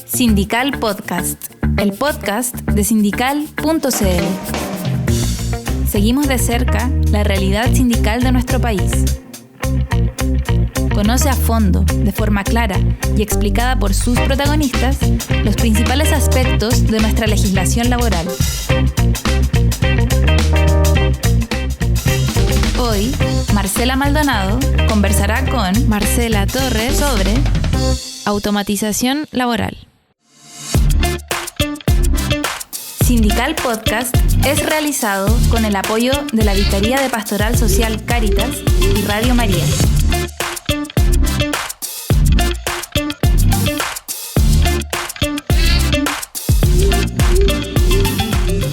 Sindical Podcast, el podcast de sindical.cl. Seguimos de cerca la realidad sindical de nuestro país. Conoce a fondo, de forma clara y explicada por sus protagonistas, los principales aspectos de nuestra legislación laboral. Hoy, Marcela Maldonado conversará con Marcela Torres sobre automatización laboral. Sindical Podcast es realizado con el apoyo de la Vicaría de Pastoral Social Cáritas y Radio María.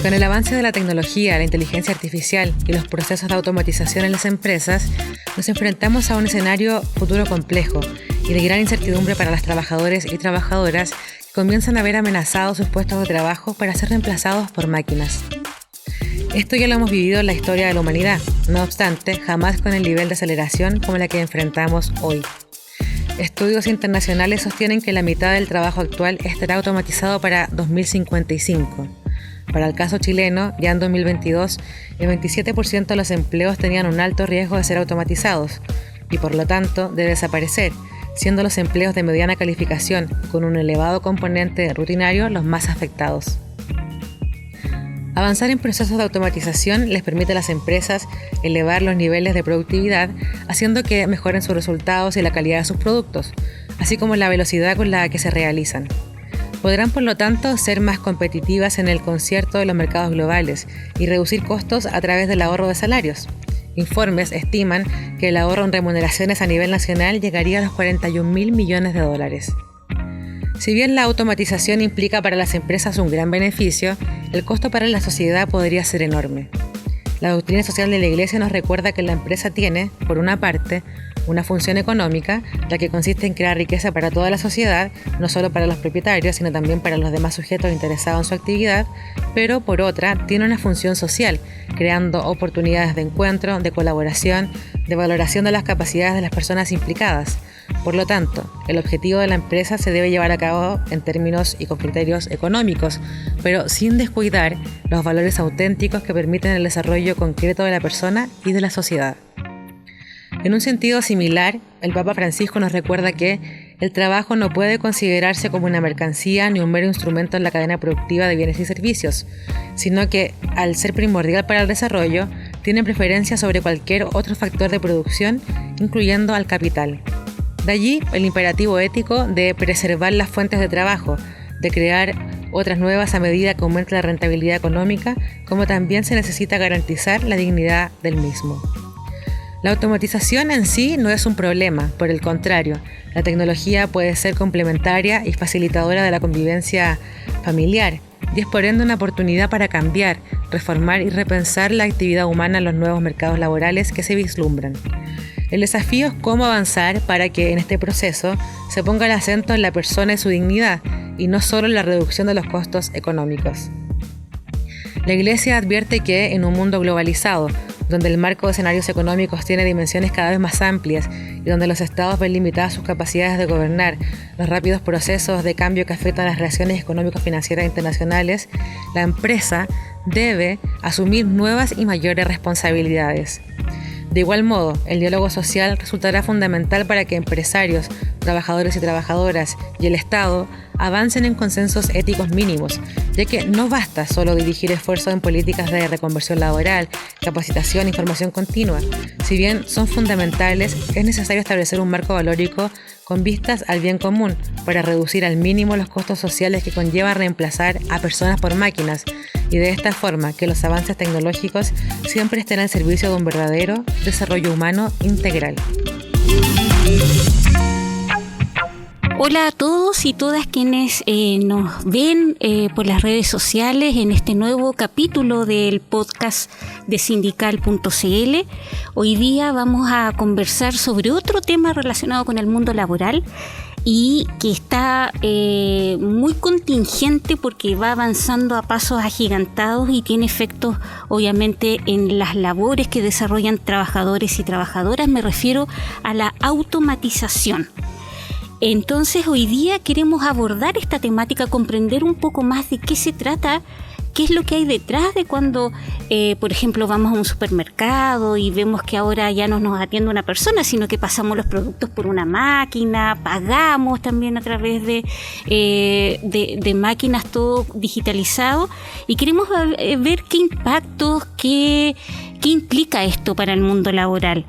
Con el avance de la tecnología, la inteligencia artificial y los procesos de automatización en las empresas, nos enfrentamos a un escenario futuro complejo y de gran incertidumbre para los trabajadores y trabajadoras que comienzan a ver amenazados sus puestos de trabajo para ser reemplazados por máquinas. Esto ya lo hemos vivido en la historia de la humanidad, no obstante, jamás con el nivel de aceleración como la que enfrentamos hoy. Estudios internacionales sostienen que la mitad del trabajo actual estará automatizado para 2055. Para el caso chileno, ya en 2022, el 27% de los empleos tenían un alto riesgo de ser automatizados y por lo tanto de desaparecer, siendo los empleos de mediana calificación con un elevado componente rutinario los más afectados. Avanzar en procesos de automatización les permite a las empresas elevar los niveles de productividad, haciendo que mejoren sus resultados y la calidad de sus productos, así como la velocidad con la que se realizan. Podrán, por lo tanto, ser más competitivas en el concierto de los mercados globales y reducir costos a través del ahorro de salarios. Informes estiman que el ahorro en remuneraciones a nivel nacional llegaría a los 41.000 millones de dólares. Si bien la automatización implica para las empresas un gran beneficio, el costo para la sociedad podría ser enorme. La doctrina social de la Iglesia nos recuerda que la empresa tiene, por una parte, una función económica, la que consiste en crear riqueza para toda la sociedad, no solo para los propietarios, sino también para los demás sujetos interesados en su actividad, pero por otra, tiene una función social, creando oportunidades de encuentro, de colaboración, de valoración de las capacidades de las personas implicadas. Por lo tanto, el objetivo de la empresa se debe llevar a cabo en términos y con criterios económicos, pero sin descuidar los valores auténticos que permiten el desarrollo concreto de la persona y de la sociedad. En un sentido similar, el Papa Francisco nos recuerda que el trabajo no puede considerarse como una mercancía ni un mero instrumento en la cadena productiva de bienes y servicios, sino que, al ser primordial para el desarrollo, tiene preferencia sobre cualquier otro factor de producción, incluyendo al capital. De allí el imperativo ético de preservar las fuentes de trabajo, de crear otras nuevas a medida que aumente la rentabilidad económica, como también se necesita garantizar la dignidad del mismo. La automatización en sí no es un problema, por el contrario, la tecnología puede ser complementaria y facilitadora de la convivencia familiar, y es por ende una oportunidad para cambiar, reformar y repensar la actividad humana en los nuevos mercados laborales que se vislumbran. El desafío es cómo avanzar para que en este proceso se ponga el acento en la persona y su dignidad, y no solo en la reducción de los costos económicos. La Iglesia advierte que en un mundo globalizado, donde el marco de escenarios económicos tiene dimensiones cada vez más amplias y donde los estados ven limitadas sus capacidades de gobernar los rápidos procesos de cambio que afectan las relaciones económico-financieras internacionales, la empresa debe asumir nuevas y mayores responsabilidades. De igual modo, el diálogo social resultará fundamental para que empresarios, trabajadores y trabajadoras y el Estado avancen en consensos éticos mínimos, ya que no basta solo dirigir esfuerzos en políticas de reconversión laboral, capacitación e información continua. Si bien son fundamentales, es necesario establecer un marco valórico con vistas al bien común para reducir al mínimo los costos sociales que conlleva reemplazar a personas por máquinas y de esta forma que los avances tecnológicos siempre estén al servicio de un verdadero desarrollo humano integral. Hola a todos y todas quienes nos ven por las redes sociales en este nuevo capítulo del podcast de Sindical.cl. Hoy día vamos a conversar sobre otro tema relacionado con el mundo laboral y que está muy contingente porque va avanzando a pasos agigantados y tiene efectos obviamente en las labores que desarrollan trabajadores y trabajadoras. Me refiero a la automatización. Entonces hoy día queremos abordar esta temática, comprender un poco más de qué se trata, qué es lo que hay detrás de cuando, por ejemplo, vamos a un supermercado y vemos que ahora ya no nos atiende una persona, sino que pasamos los productos por una máquina, pagamos también a través de máquinas, todo digitalizado, y queremos ver qué impactos, qué implica esto para el mundo laboral.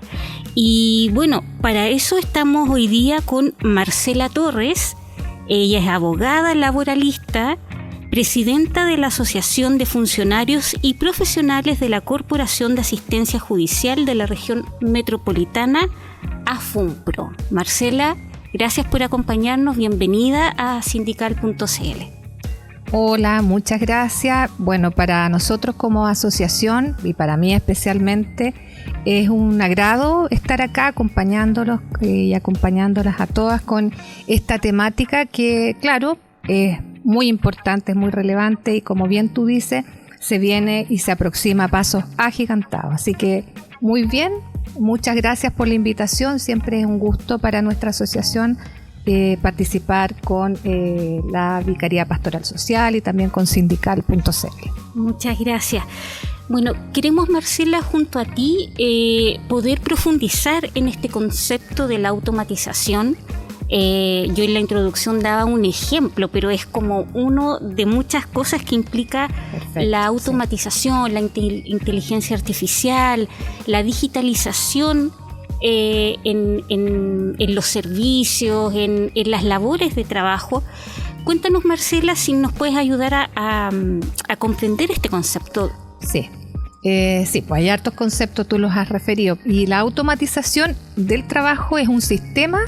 Y bueno, para eso estamos hoy día con Marcela Torres. Ella es abogada laboralista, presidenta de la Asociación de Funcionarios y Profesionales de la Corporación de Asistencia Judicial de la Región Metropolitana, AFUNPRO. Marcela, gracias por acompañarnos. Bienvenida a Sindical.cl. Hola, muchas gracias. Bueno, para nosotros como asociación y para mí especialmente es un agrado estar acá acompañándolos y acompañándolas a todas con esta temática que, claro, es muy importante, es muy relevante y como bien tú dices, se viene y se aproxima a pasos agigantados. Así que muy bien, muchas gracias por la invitación. Siempre es un gusto para nuestra asociación participar con la Vicaría Pastoral Social y también con Sindical.cl. Muchas gracias. Bueno, queremos, Marcela, junto a ti poder profundizar en este concepto de la automatización. Yo en la introducción daba un ejemplo, pero es como uno de muchas cosas que implica la automatización, sí. La inteligencia artificial, la digitalización en los servicios, en las labores de trabajo. Cuéntanos, Marcela, si nos puedes ayudar a comprender este concepto. Sí. Sí, pues hay hartos conceptos, tú los has referido. Y la automatización del trabajo es un sistema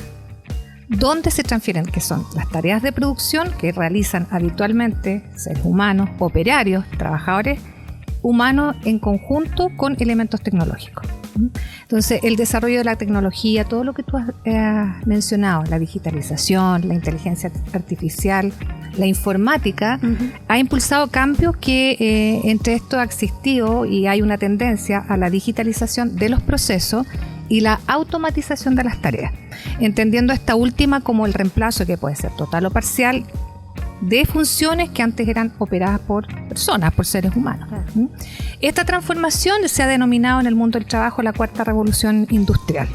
donde se transfieren, que son las tareas de producción que realizan habitualmente seres humanos, operarios, trabajadores humanos en conjunto con elementos tecnológicos. Entonces, el desarrollo de la tecnología, todo lo que tú has mencionado, la digitalización, la inteligencia artificial, la informática, ha impulsado cambios que entre esto ha existido y hay una tendencia a la digitalización de los procesos y la automatización de las tareas, entendiendo esta última como el reemplazo, que puede ser total o parcial, de funciones que antes eran operadas por personas, por seres humanos. Esta transformación se ha denominado en el mundo del trabajo la cuarta revolución industrial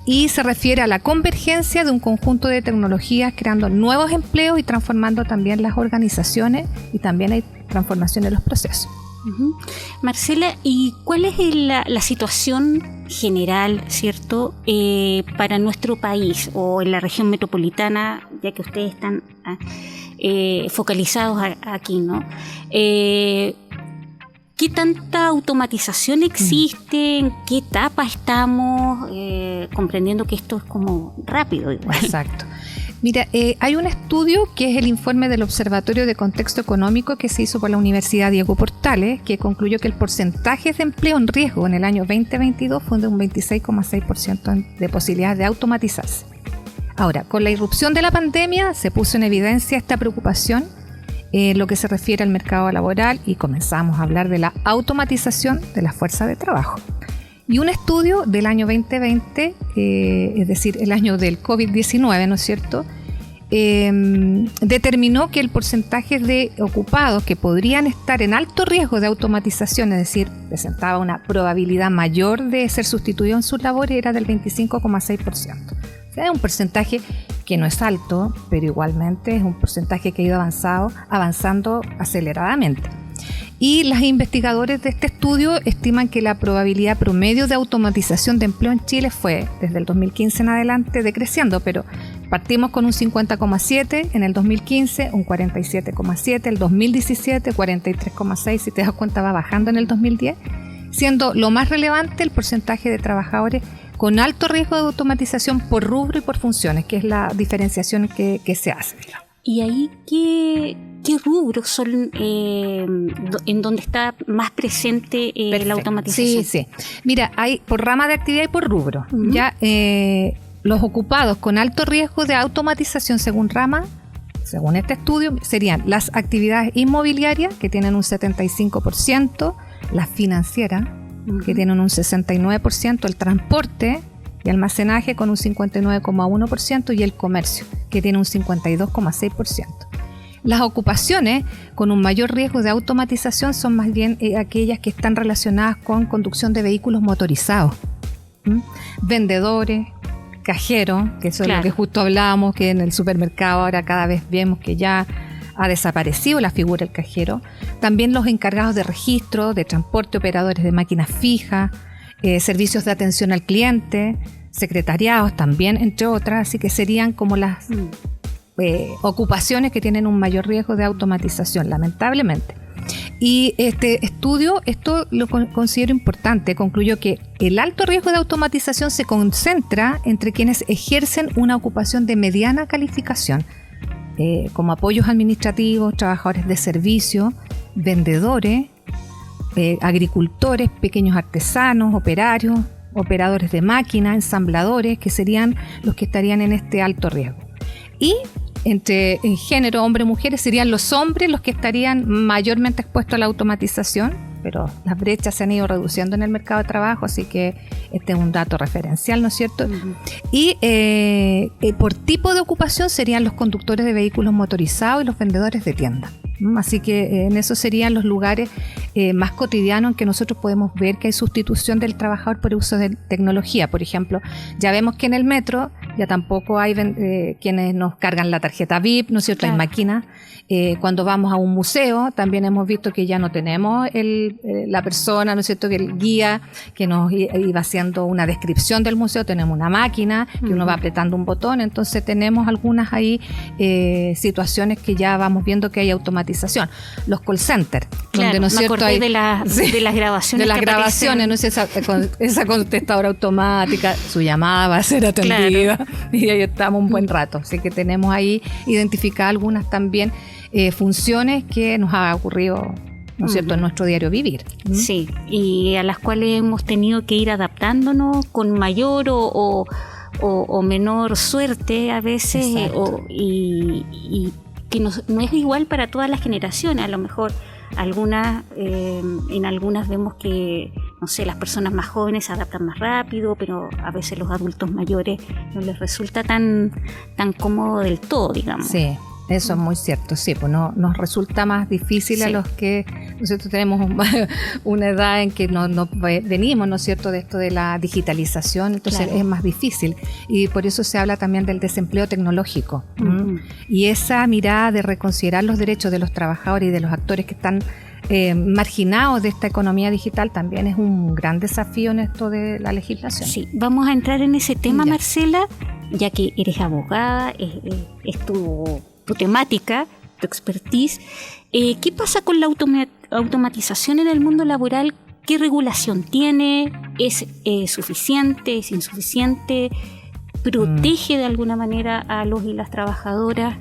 y se refiere a la convergencia de un conjunto de tecnologías creando nuevos empleos y transformando también las organizaciones, y también hay transformación en los procesos. Marcela, ¿y cuál es la situación general, cierto, para nuestro país o en la región metropolitana, ya que ustedes están focalizados aquí, ¿no? ¿Qué tanta automatización existe? ¿En qué etapa estamos? Comprendiendo que esto es como rápido igual. Exacto. Mira, hay un estudio que es el informe del Observatorio de Contexto Económico que se hizo por la Universidad Diego Portales, que concluyó que el porcentaje de empleo en riesgo en el año 2022 fue de un 26,6% de posibilidades de automatizarse. Ahora, con la irrupción de la pandemia se puso en evidencia esta preocupación en lo que se refiere al mercado laboral y comenzamos a hablar de la automatización de la fuerza de trabajo. Y un estudio del año 2020, es decir, el año del COVID-19, ¿no es cierto?, determinó que el porcentaje de ocupados que podrían estar en alto riesgo de automatización, es decir, presentaba una probabilidad mayor de ser sustituido en sus labores, era del 25,6%. O sea, es un porcentaje que no es alto, pero igualmente es un porcentaje que ha ido avanzando aceleradamente. Y los investigadores de este estudio estiman que la probabilidad promedio de automatización de empleo en Chile fue, desde el 2015 en adelante, decreciendo, pero partimos con un 50,7 en el 2015, un 47,7, el 2017, 43,6, si te das cuenta va bajando en el 2010, siendo lo más relevante el porcentaje de trabajadores con alto riesgo de automatización por rubro y por funciones, que es la diferenciación que se hace. ¿Y ahí qué rubros son en donde está más presente la automatización? Sí. Mira, hay por rama de actividad y por rubro. Uh-huh. Ya los ocupados con alto riesgo de automatización según rama, según este estudio, serían las actividades inmobiliarias, que tienen un 75%, las financieras, uh-huh, que tienen un 69%, el transporte y almacenaje con un 59,1% y el comercio, que tiene un 52,6%. Las ocupaciones con un mayor riesgo de automatización son más bien aquellas que están relacionadas con conducción de vehículos motorizados. Vendedores, cajeros, que eso, claro, es lo que justo hablábamos, que en el supermercado ahora cada vez vemos que ya ha desaparecido la figura del cajero. También los encargados de registro, de transporte, operadores de máquinas fijas, servicios de atención al cliente, secretariados también, entre otras, así que serían como las ocupaciones que tienen un mayor riesgo de automatización, lamentablemente. Y este estudio, esto lo considero importante, concluyó que el alto riesgo de automatización se concentra entre quienes ejercen una ocupación de mediana calificación, como apoyos administrativos, trabajadores de servicio, vendedores, agricultores, pequeños artesanos, operarios, operadores de máquina, ensambladores, que serían los que estarían en este alto riesgo. Y entre género, hombres y mujeres, serían los hombres los que estarían mayormente expuestos a la automatización, pero las brechas se han ido reduciendo en el mercado de trabajo, así que este es un dato referencial, ¿no es cierto? Uh-huh. Y por tipo de ocupación serían los conductores de vehículos motorizados y los vendedores de tiendas. Así que en esos serían los lugares más cotidianos en que nosotros podemos ver que hay sustitución del trabajador por uso de tecnología. Por ejemplo, ya vemos que en el metro ya tampoco hay quienes nos cargan la tarjeta VIP, ¿no es cierto? Claro. Hay máquinas. Cuando vamos a un museo también hemos visto que ya no tenemos la persona, ¿no es cierto?, que el guía que nos iba haciendo una descripción del museo, tenemos una máquina que uno va apretando un botón, entonces tenemos algunas ahí situaciones que ya vamos viendo que hay automatización. Los call centers, claro, donde, ¿no es cierto?, hay de las grabaciones. De las grabaciones, ¿no es? Esa contestadora automática, su llamada va a ser atendida, claro, y ahí estamos un buen rato, así que tenemos ahí identificadas algunas también funciones que nos ha ocurrido, ¿no es cierto?, en nuestro diario vivir. Sí, y a las cuales hemos tenido que ir adaptándonos con mayor o menor suerte a veces, y que no es igual para todas las generaciones. A lo mejor en algunas vemos que, no sé, las personas más jóvenes se adaptan más rápido, pero a veces los adultos mayores no les resulta tan cómodo del todo, digamos. Sí. Eso es muy cierto, sí, pues nos resulta más difícil, sí, a los que nosotros tenemos una edad en que no venimos, ¿no es cierto?, de esto de la digitalización, entonces, claro, es más difícil, y por eso se habla también del desempleo tecnológico. Y esa mirada de reconsiderar los derechos de los trabajadores y de los actores que están marginados de esta economía digital también es un gran desafío en esto de la legislación. Sí, vamos a entrar en ese tema, ya. Marcela, ya que eres abogada, es tu temática, tu expertise. ¿Qué pasa con la automatización en el mundo laboral? ¿Qué regulación tiene? ¿Es suficiente? ¿Es insuficiente? ¿Protege de alguna manera a los y las trabajadoras?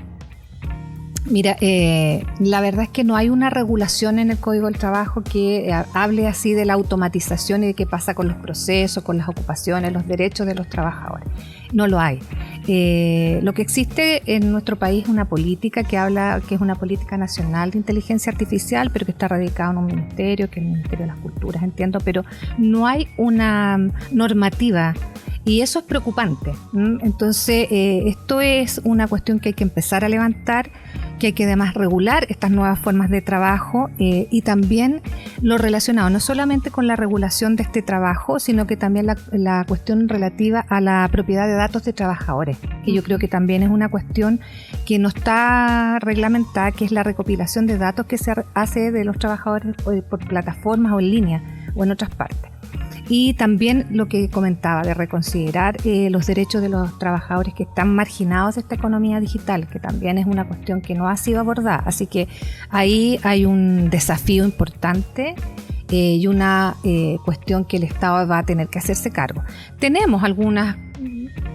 Mira, la verdad es que no hay una regulación en el Código del Trabajo que hable así de la automatización y de qué pasa con los procesos, con las ocupaciones, los derechos de los trabajadores. No lo hay. Lo que existe en nuestro país es una política que es una política nacional de inteligencia artificial, pero que está radicada en un ministerio, que es el Ministerio de las Culturas, entiendo, pero no hay una normativa. Y eso es preocupante. Entonces, esto es una cuestión que hay que empezar a levantar, que hay que además regular estas nuevas formas de trabajo y también lo relacionado no solamente con la regulación de este trabajo, sino que también la cuestión relativa a la propiedad de datos de trabajadores, que yo creo que también es una cuestión que no está reglamentada, que es la recopilación de datos que se hace de los trabajadores por plataformas o en línea o en otras partes. Y también lo que comentaba de reconsiderar los derechos de los trabajadores que están marginados de esta economía digital, que también es una cuestión que no ha sido abordada. Así que ahí hay un desafío importante y una cuestión que el Estado va a tener que hacerse cargo. Tenemos algunas,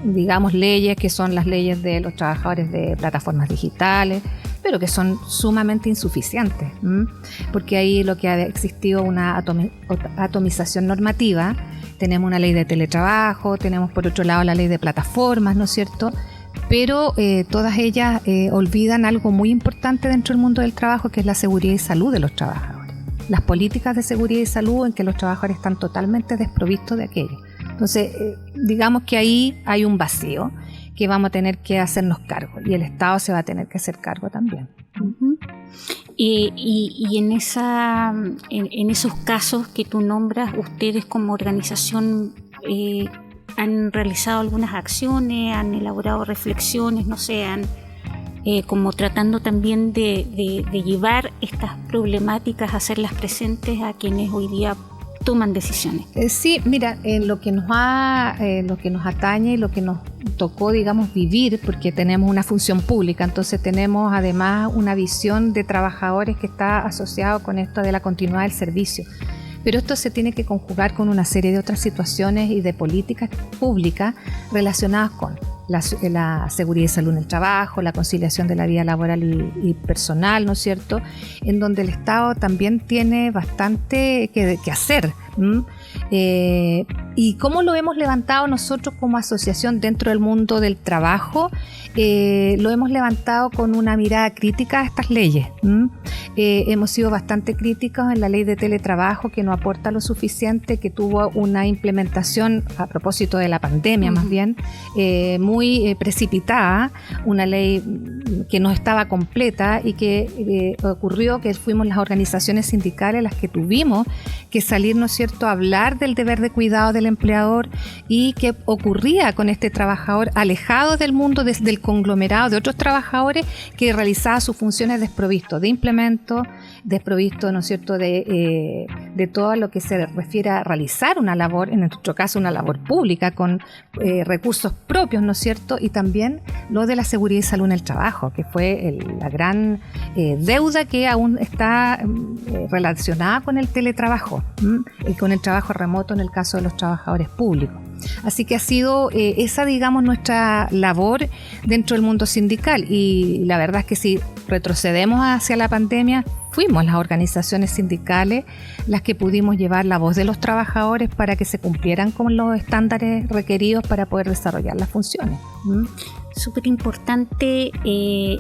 digamos, leyes que son las leyes de los trabajadores de plataformas digitales, pero que son sumamente insuficientes, porque ahí lo que ha existido una atomización normativa. Tenemos una ley de teletrabajo, tenemos por otro lado la ley de plataformas, ¿no es cierto? Pero todas ellas olvidan algo muy importante dentro del mundo del trabajo, que es la seguridad y salud de los trabajadores. Las políticas de seguridad y salud en que los trabajadores están totalmente desprovistos de aquello. Entonces, digamos que ahí hay un vacío que vamos a tener que hacernos cargo, y el Estado se va a tener que hacer cargo también. Uh-huh. Y en esos casos que tú nombras, ustedes como organización han realizado algunas acciones, han elaborado reflexiones, no sé, como tratando también de llevar estas problemáticas, hacerlas presentes a quienes hoy día toman decisiones. Sí, mira, lo que nos atañe y lo que nos tocó, digamos, vivir, porque tenemos una función pública, entonces tenemos además una visión de trabajadores que está asociado con esto de la continuidad del servicio. Pero esto se tiene que conjugar con una serie de otras situaciones y de políticas públicas relacionadas con la seguridad y salud en el trabajo, la conciliación de la vida laboral y personal, ¿no es cierto?, en donde el Estado también tiene bastante que hacer. ¿Y cómo lo hemos levantado nosotros como asociación dentro del mundo del trabajo? Lo hemos levantado con una mirada crítica a estas leyes. Hemos sido bastante críticos en la ley de teletrabajo, que no aporta lo suficiente, que tuvo una implementación a propósito de la pandemia, más bien, muy precipitada, una ley que no estaba completa y que ocurrió que fuimos las organizaciones sindicales las que tuvimos que salir, ¿no es cierto?, a hablar del deber de cuidado del empleador y qué ocurría con este trabajador alejado del mundo, del conglomerado de otros trabajadores, que realizaba sus funciones desprovisto de implemento, desprovisto, ¿no es cierto?, de todo lo que se refiere a realizar una labor, en nuestro caso una labor pública con recursos propios, ¿no es cierto?, y también lo de la seguridad y salud en el trabajo, que fue la gran deuda que aún está relacionada con el teletrabajo y con el trabajo remoto en el caso de los trabajadores públicos. Así que ha sido esa, digamos, nuestra labor dentro del mundo sindical, y la verdad es que si retrocedemos hacia la pandemia, fuimos las organizaciones sindicales las que pudimos llevar la voz de los trabajadores para que se cumplieran con los estándares requeridos para poder desarrollar las funciones. Súper importante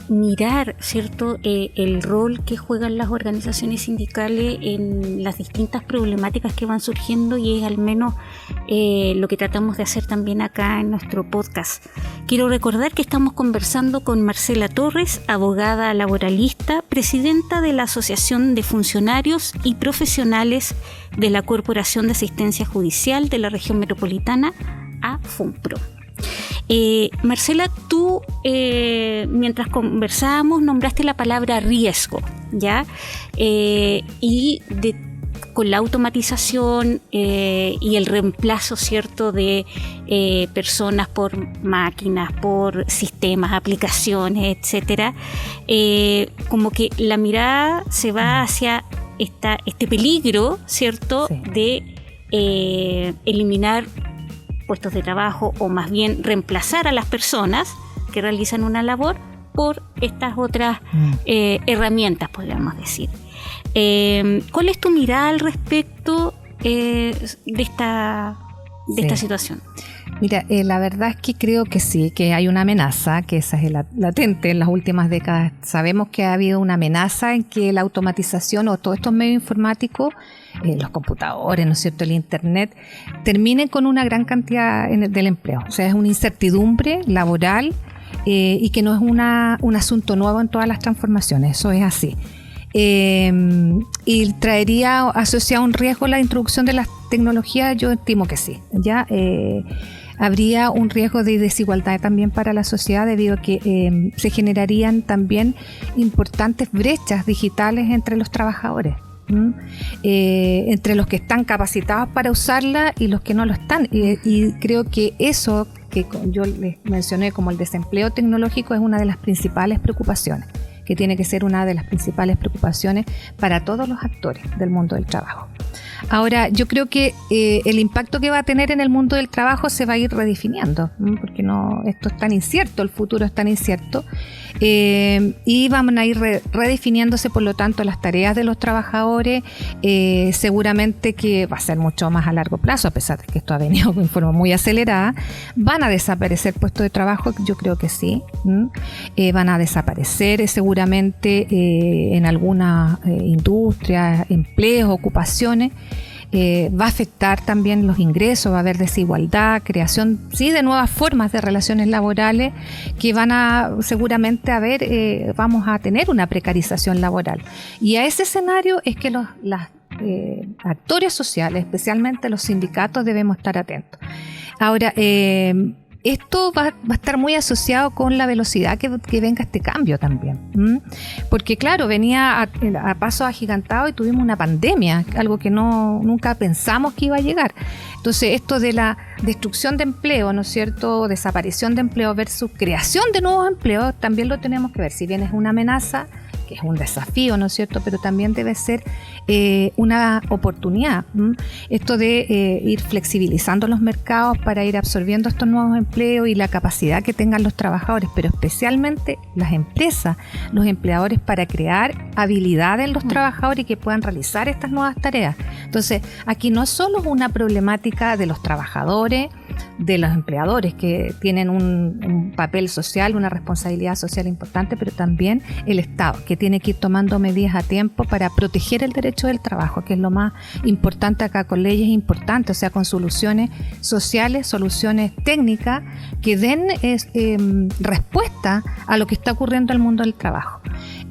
mirar, ¿cierto?, el rol que juegan las organizaciones sindicales en las distintas problemáticas que van surgiendo, y es al menos lo que tratamos de hacer también acá en nuestro podcast. Quiero recordar que estamos conversando con Marcela Torres, abogada laboralista, presidenta de la Asociación de Funcionarios y Profesionales de la Corporación de Asistencia Judicial de la Región Metropolitana, AFUNPRO. Marcela, tú mientras conversábamos nombraste la palabra riesgo, ¿ya? Con la automatización y el reemplazo, ¿cierto?, de personas por máquinas, por sistemas, aplicaciones, etcétera, como que la mirada se va hacia este peligro, ¿cierto?, sí, de eliminar puestos de trabajo, o más bien reemplazar a las personas que realizan una labor por estas otras herramientas, podríamos decir. ¿Cuál es tu mirada al respecto de esta situación? Mira, la verdad es que creo que sí, que hay una amenaza, que esa es latente en las últimas décadas. Sabemos que ha habido una amenaza en que la automatización o todos estos medios informáticos, los computadores, ¿no es cierto?, el internet, terminen con una gran cantidad del empleo. O sea, es una incertidumbre laboral y que no es un asunto nuevo en todas las transformaciones, eso es así. Y traería asociado un riesgo la introducción de las tecnologías, yo estimo que sí, ya habría un riesgo de desigualdad también para la sociedad, debido a que se generarían también importantes brechas digitales entre los trabajadores, entre los que están capacitados para usarla y los que no lo están, y creo que eso que yo les mencioné como el desempleo tecnológico es una de las principales preocupaciones, que tiene que ser una de las principales preocupaciones para todos los actores del mundo del trabajo. Ahora, yo creo que el impacto que va a tener en el mundo del trabajo se va a ir redefiniendo, porque esto es tan incierto, el futuro es tan incierto, y van a ir redefiniéndose, por lo tanto, las tareas de los trabajadores, seguramente que va a ser mucho más a largo plazo, a pesar de que esto ha venido en forma muy acelerada. Van a desaparecer puestos de trabajo, yo creo que sí, van a desaparecer seguramente en algunas industrias, empleos, ocupaciones. Va a afectar también los ingresos, va a haber desigualdad, creación de nuevas formas de relaciones laborales que van a seguramente vamos a tener una precarización laboral. Y a ese escenario es que los actores sociales, especialmente los sindicatos, debemos estar atentos. Ahora, esto va a estar muy asociado con la velocidad que venga este cambio también. Porque claro, venía a pasos agigantados y tuvimos una pandemia, algo que nunca pensamos que iba a llegar. Entonces, esto de la destrucción de empleo, ¿no es cierto?, desaparición de empleo versus creación de nuevos empleos, también lo tenemos que ver. Si bien es una amenaza, que es un desafío, ¿no es cierto?, pero también debe ser una oportunidad. Esto de ir flexibilizando los mercados para ir absorbiendo estos nuevos empleos y la capacidad que tengan los trabajadores, pero especialmente las empresas, los empleadores, para crear habilidades en los trabajadores y que puedan realizar estas nuevas tareas. Entonces, aquí no es solo una problemática de los trabajadores, de los empleadores, que tienen un papel social, una responsabilidad social importante, pero también el Estado, que tiene que ir tomando medidas a tiempo para proteger el derecho del trabajo, que es lo más importante acá, con leyes importantes, o sea, con soluciones sociales, soluciones técnicas que den respuesta a lo que está ocurriendo en el mundo del trabajo.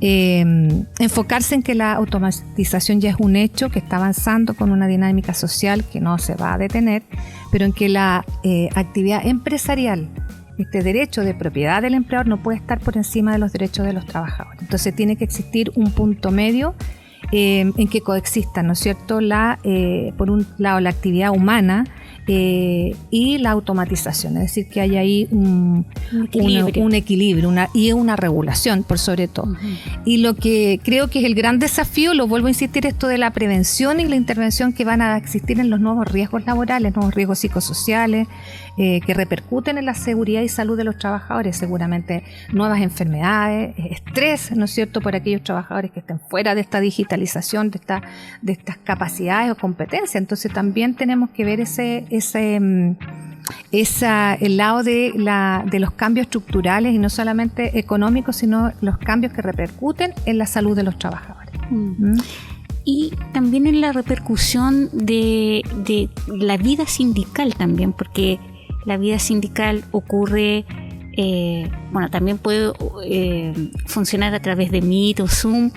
Enfocarse en que la automatización ya es un hecho, que está avanzando con una dinámica social que no se va a detener, pero en que la actividad empresarial, este derecho de propiedad del empleador, no puede estar por encima de los derechos de los trabajadores. Entonces tiene que existir un punto medio en que coexistan, ¿no es cierto?, por un lado la actividad humana y la automatización, es decir, que haya ahí un equilibrio y una regulación por sobre todo. Y lo que creo que es el gran desafío, lo vuelvo a insistir, esto de la prevención y la intervención que van a existir en los nuevos riesgos laborales, nuevos riesgos psicosociales, que repercuten en la seguridad y salud de los trabajadores, seguramente nuevas enfermedades, estrés, ¿no es cierto?, por aquellos trabajadores que estén fuera de esta digitalización, de estas capacidades o competencias. Entonces también tenemos que ver el lado de los cambios estructurales y no solamente económicos, sino los cambios que repercuten en la salud de los trabajadores. Y también en la repercusión de la vida sindical también, porque la vida sindical ocurre, también puede funcionar a través de Meet o Zoom,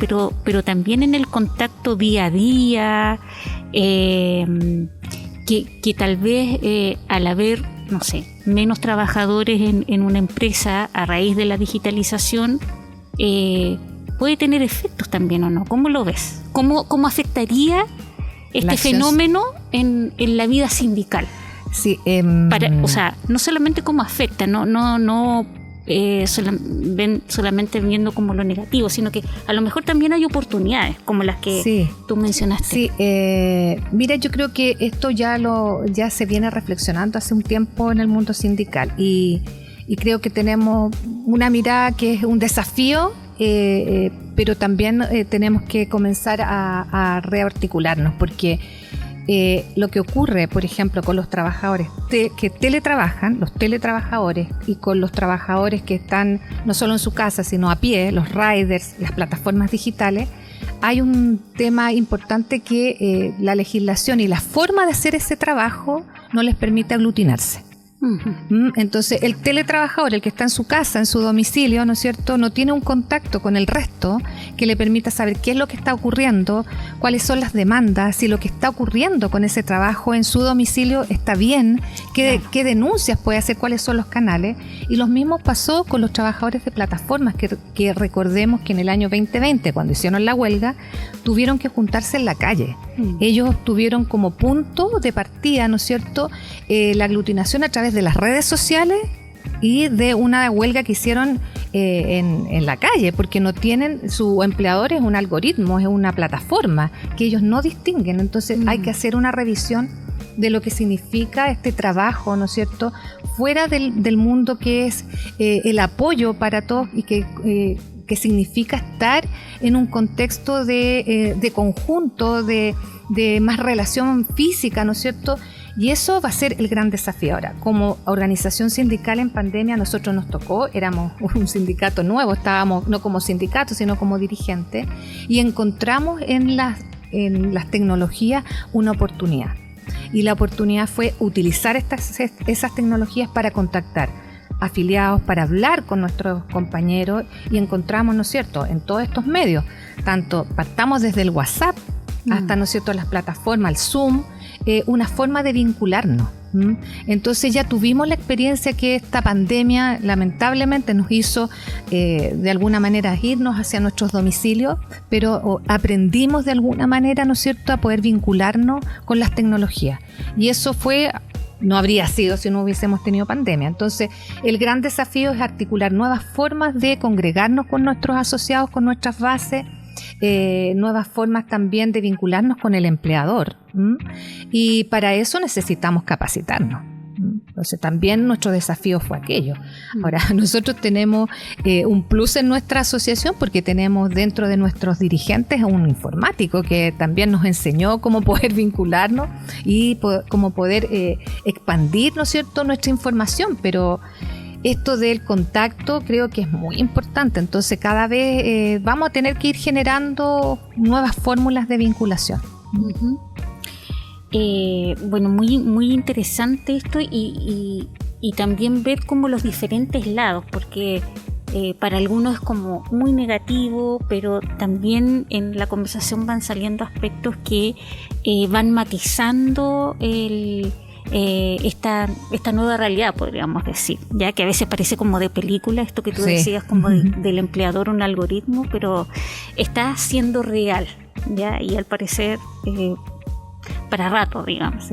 pero también en el contacto día a día, que tal vez al haber, no sé, menos trabajadores en una empresa a raíz de la digitalización, puede tener efectos también, ¿o no? ¿Cómo lo ves? ¿Cómo afectaría este fenómeno en la vida sindical? Sí, o sea, no solamente cómo afecta, solamente viendo como lo negativo, sino que a lo mejor también hay oportunidades como las que tú mencionaste. Sí, mira, yo creo que esto ya se viene reflexionando hace un tiempo en el mundo sindical y creo que tenemos una mirada que es un desafío, pero también tenemos que comenzar a rearticularnos, porque lo que ocurre, por ejemplo, con los trabajadores que teletrabajan, los teletrabajadores, y con los trabajadores que están no solo en su casa, sino a pie, los riders, las plataformas digitales, hay un tema importante que la legislación y la forma de hacer ese trabajo no les permite aglutinarse. Entonces el teletrabajador, el que está en su casa, en su domicilio, ¿no es cierto?, no tiene un contacto con el resto que le permita saber qué es lo que está ocurriendo, cuáles son las demandas, si lo que está ocurriendo con ese trabajo en su domicilio está bien, qué denuncias puede hacer, cuáles son los canales. Y lo mismo pasó con los trabajadores de plataformas, que recordemos que en el año 2020, cuando hicieron la huelga, tuvieron que juntarse en la calle. Ellos tuvieron como punto de partida, ¿no es cierto?, la aglutinación a través de las redes sociales y de una huelga que hicieron en la calle, porque no tienen, su empleador es un algoritmo, es una plataforma que ellos no distinguen. Entonces hay que hacer una revisión de lo que significa este trabajo, ¿no es cierto?, fuera del mundo que es el apoyo para todos y que significa estar en un contexto de conjunto, de más relación física, ¿no es cierto? Y eso va a ser el gran desafío. Ahora, como organización sindical en pandemia, a nosotros nos tocó, éramos un sindicato nuevo, estábamos no como sindicato, sino como dirigente, y encontramos en las tecnologías una oportunidad. Y la oportunidad fue utilizar esas tecnologías para contactar afiliados, para hablar con nuestros compañeros, y encontramos, ¿no es cierto?, en todos estos medios, tanto partamos desde el WhatsApp hasta, ¿no es cierto?, las plataformas, el Zoom, una forma de vincularnos. Entonces ya tuvimos la experiencia que esta pandemia lamentablemente nos hizo de alguna manera irnos hacia nuestros domicilios, pero aprendimos de alguna manera, ¿no es cierto?, a poder vincularnos con las tecnologías, y eso no habría sido si no hubiésemos tenido pandemia. Entonces el gran desafío es articular nuevas formas de congregarnos con nuestros asociados, con nuestras bases, nuevas formas también de vincularnos con el empleador, y para eso necesitamos capacitarnos. Entonces también nuestro desafío fue aquello. Ahora nosotros tenemos un plus en nuestra asociación, porque tenemos dentro de nuestros dirigentes a un informático que también nos enseñó cómo poder vincularnos y cómo poder expandir, ¿no es cierto?, nuestra información. Pero esto del contacto creo que es muy importante. Entonces cada vez vamos a tener que ir generando nuevas fórmulas de vinculación. Bueno, muy, muy interesante esto, y también ver como los diferentes lados, porque para algunos es como muy negativo, pero también en la conversación van saliendo aspectos que van matizando esta nueva realidad, podríamos decir, ya que a veces parece como de película, esto que tú decías como del empleador, un algoritmo, pero está siendo real, ya, y al parecer para rato, digamos.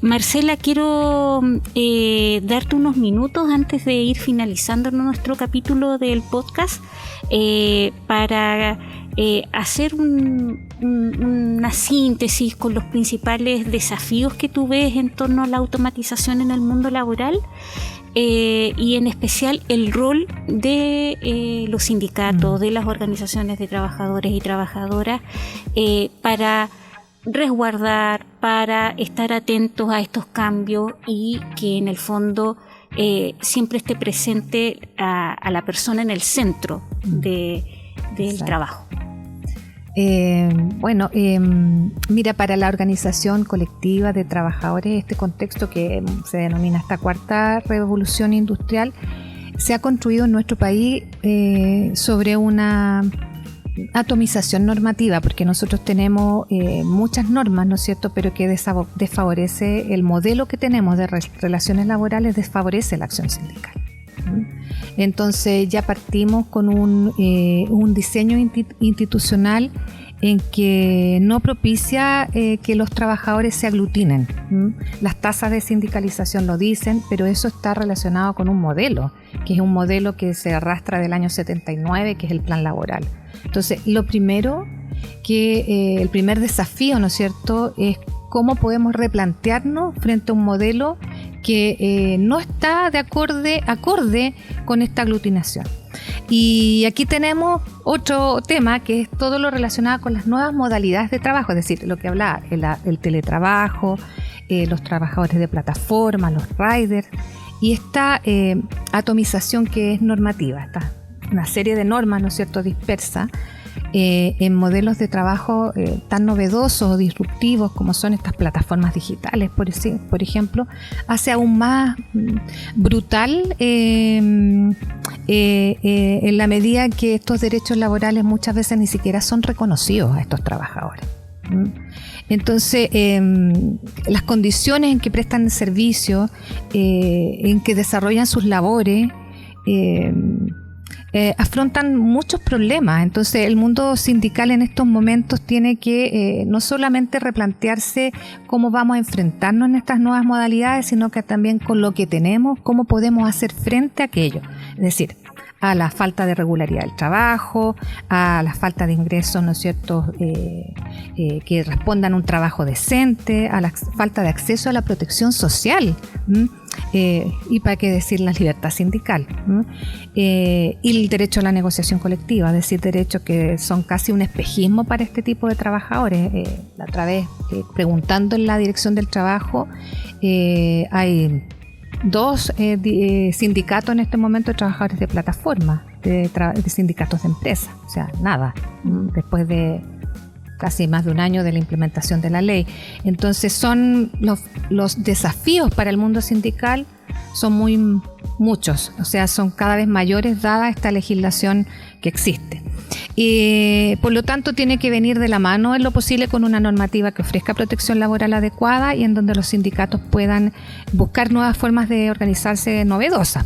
Marcela, quiero darte unos minutos antes de ir finalizando nuestro capítulo del podcast para hacer una síntesis con los principales desafíos que tú ves en torno a la automatización en el mundo laboral, y en especial el rol de los sindicatos, de las organizaciones de trabajadores y trabajadoras, para resguardar, para estar atentos a estos cambios, y que en el fondo siempre esté presente a la persona en el centro del trabajo. Mira, para la organización colectiva de trabajadores, este contexto que se denomina esta cuarta revolución industrial se ha construido en nuestro país sobre una atomización normativa, porque nosotros tenemos muchas normas, ¿no es cierto?, pero que desfavorece el modelo que tenemos de relaciones laborales, desfavorece la acción sindical. Entonces ya partimos con un diseño institucional en que no propicia que los trabajadores se aglutinen. Las tasas de sindicalización lo dicen, pero eso está relacionado con un modelo, que es un modelo que se arrastra del año 79, que es el plan laboral. Entonces, lo primero, el primer desafío, ¿no es cierto?, es cómo podemos replantearnos frente a un modelo que no está de acorde con esta aglutinación. Y aquí tenemos otro tema, que es todo lo relacionado con las nuevas modalidades de trabajo, es decir, lo que hablaba, el teletrabajo, los trabajadores de plataforma, los riders, y esta atomización que es normativa, está una serie de normas, ¿no es cierto?, dispersas en modelos de trabajo tan novedosos o disruptivos como son estas plataformas digitales, por ejemplo, hace aún más brutal en la medida que estos derechos laborales muchas veces ni siquiera son reconocidos a estos trabajadores. Entonces, las condiciones en que prestan servicio, en que desarrollan sus labores, afrontan muchos problemas. Entonces el mundo sindical en estos momentos tiene que no solamente replantearse cómo vamos a enfrentarnos en estas nuevas modalidades, sino que también con lo que tenemos, cómo podemos hacer frente a aquello. Es decir, a la falta de regularidad del trabajo, a la falta de ingresos, ¿no es cierto?, que respondan a un trabajo decente, a la falta de acceso a la protección social, y para qué decir la libertad sindical, y el derecho a la negociación colectiva, es decir, derechos que son casi un espejismo para este tipo de trabajadores. La otra vez, preguntando en la Dirección del Trabajo, hay 2 sindicatos en este momento de trabajadores de plataforma, de sindicatos de empresa, o sea, nada, después de casi más de un año de la implementación de la ley. Entonces son los desafíos para el mundo sindical son muchos, o sea, son cada vez mayores dada esta legislación que existe. Y por lo tanto tiene que venir de la mano en lo posible con una normativa que ofrezca protección laboral adecuada y en donde los sindicatos puedan buscar nuevas formas de organizarse novedosas.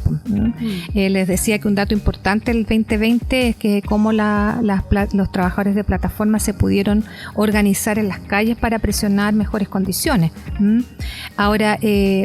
Les decía que un dato importante del 2020 es que cómo los trabajadores de plataforma se pudieron organizar en las calles para presionar mejores condiciones. Ahora,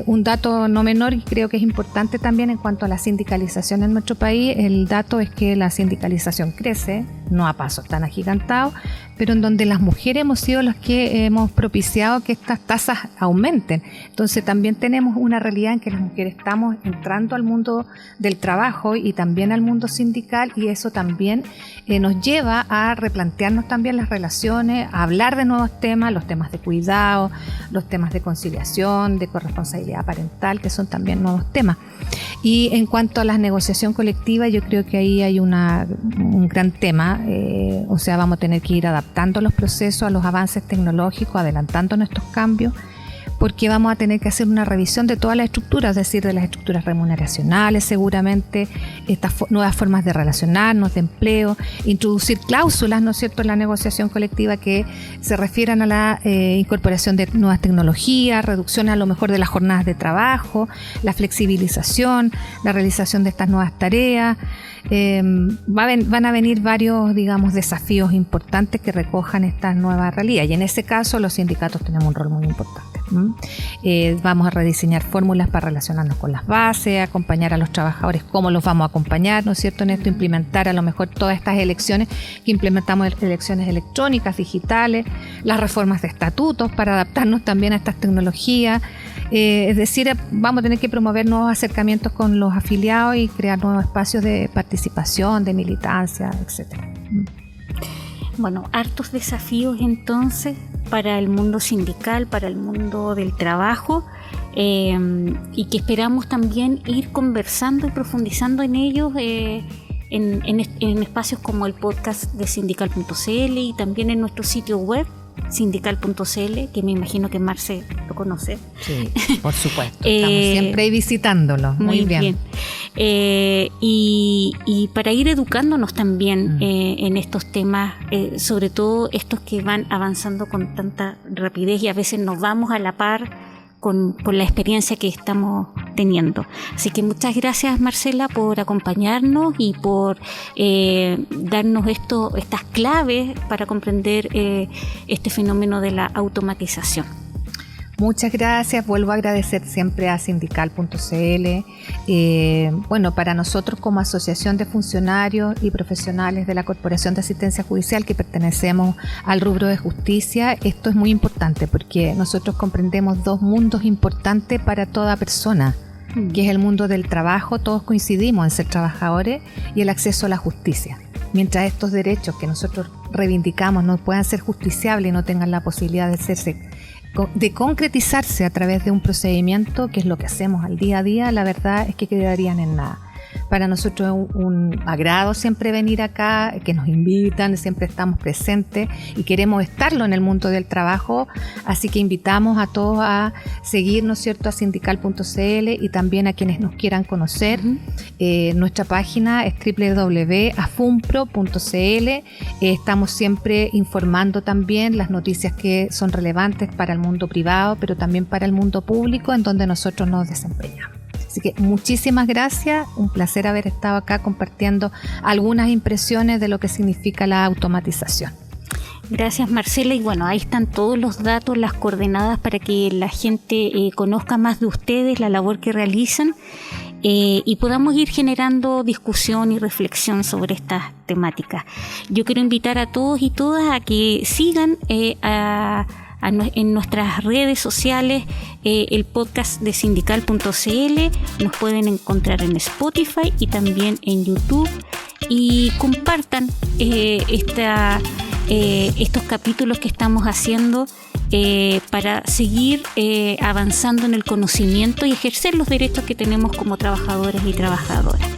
un dato no menor y creo que es importante también en cuanto a la sindicalización en nuestro país, el dato es que la sindicalización crece, no a pasos tan agigantados, pero en donde las mujeres hemos sido los que hemos propiciado que estas tasas aumenten. Entonces también tenemos una realidad en que las mujeres estamos entrando al mundo del trabajo y también al mundo sindical, y eso también nos lleva a replantearnos también las relaciones, a hablar de nuevos temas, los temas de cuidado, los temas de conciliación, de corresponsabilidad parental, que son también nuevos temas. Y en cuanto a la negociación colectiva, yo creo que ahí hay un gran tema, o sea, vamos a tener que ir adaptando los procesos a los avances tecnológicos, adelantando nuestros cambios, porque vamos a tener que hacer una revisión de todas las estructuras, es decir, de las estructuras remuneracionales, seguramente, estas nuevas formas de relacionarnos, de empleo, introducir cláusulas, ¿no es cierto?, en la negociación colectiva que se refieran a la incorporación de nuevas tecnologías, reducción a lo mejor de las jornadas de trabajo, la flexibilización, la realización de estas nuevas tareas. Van a venir varios, digamos, desafíos importantes que recojan esta nueva realidad, y en ese caso los sindicatos tenemos un rol muy importante. Vamos a rediseñar fórmulas para relacionarnos con las bases, acompañar a los trabajadores, cómo los vamos a acompañar, ¿no es cierto?, en esto, implementar a lo mejor todas estas elecciones que implementamos, elecciones electrónicas, digitales, las reformas de estatutos para adaptarnos también a estas tecnologías. Es decir, vamos a tener que promover nuevos acercamientos con los afiliados y crear nuevos espacios de participación, de militancia, etcétera. Bueno, hartos desafíos entonces para el mundo sindical, para el mundo del trabajo, y que esperamos también ir conversando y profundizando en ellos en espacios como el podcast de sindical.cl y también en nuestro sitio web sindical.cl, que me imagino que Marce lo conoce. Sí, por supuesto. Estamos siempre visitándolo. Muy bien. Y para ir educándonos también en estos temas, sobre todo estos que van avanzando con tanta rapidez y a veces nos vamos a la par con la experiencia que estamos teniendo. Así que muchas gracias, Marcela, por acompañarnos y por darnos estas claves para comprender este fenómeno de la automatización. Muchas gracias, vuelvo a agradecer siempre a sindical.cl. Bueno, para nosotros como asociación de funcionarios y profesionales de la Corporación de Asistencia Judicial, que pertenecemos al rubro de justicia, esto es muy importante porque nosotros comprendemos 2 mundos importantes para toda persona, que es el mundo del trabajo. Todos coincidimos en ser trabajadores, y el acceso a la justicia. Mientras estos derechos que nosotros reivindicamos no puedan ser justiciables y no tengan la posibilidad de concretizarse a través de un procedimiento, que es lo que hacemos al día a día, la verdad es que quedarían en nada. Para nosotros es un agrado siempre venir acá, que nos invitan, siempre estamos presentes y queremos estarlo en el mundo del trabajo, así que invitamos a todos a seguir, ¿no es cierto?, a sindical.cl, y también a quienes nos quieran conocer. Nuestra página es www.afumpro.cl. Estamos siempre informando también las noticias que son relevantes para el mundo privado, pero también para el mundo público, en donde nosotros nos desempeñamos. Así que muchísimas gracias, un placer haber estado acá compartiendo algunas impresiones de lo que significa la automatización. Gracias, Marcela, y bueno, ahí están todos los datos, las coordenadas para que la gente conozca más de ustedes, la labor que realizan, y podamos ir generando discusión y reflexión sobre estas temáticas. Yo quiero invitar a todos y todas a que sigan en nuestras redes sociales el podcast de sindical.cl. Nos pueden encontrar en Spotify y también en YouTube, y compartan estos capítulos que estamos haciendo para seguir avanzando en el conocimiento y ejercer los derechos que tenemos como trabajadores y trabajadoras.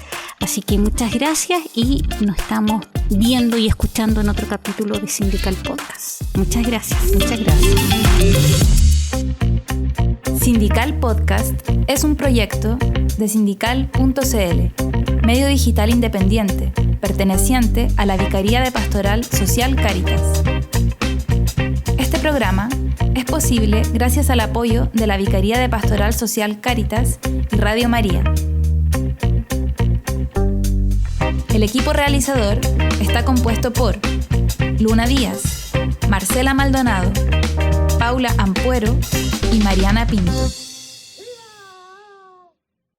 Así que muchas gracias y nos estamos viendo y escuchando en otro capítulo de Sindical Podcast. Muchas gracias. Muchas gracias. Sindical Podcast es un proyecto de sindical.cl, medio digital independiente, perteneciente a la Vicaría de Pastoral Social Cáritas. Este programa es posible gracias al apoyo de la Vicaría de Pastoral Social Cáritas y Radio María. El equipo realizador está compuesto por Luna Díaz, Marcela Maldonado, Paula Ampuero y Mariana Pinto.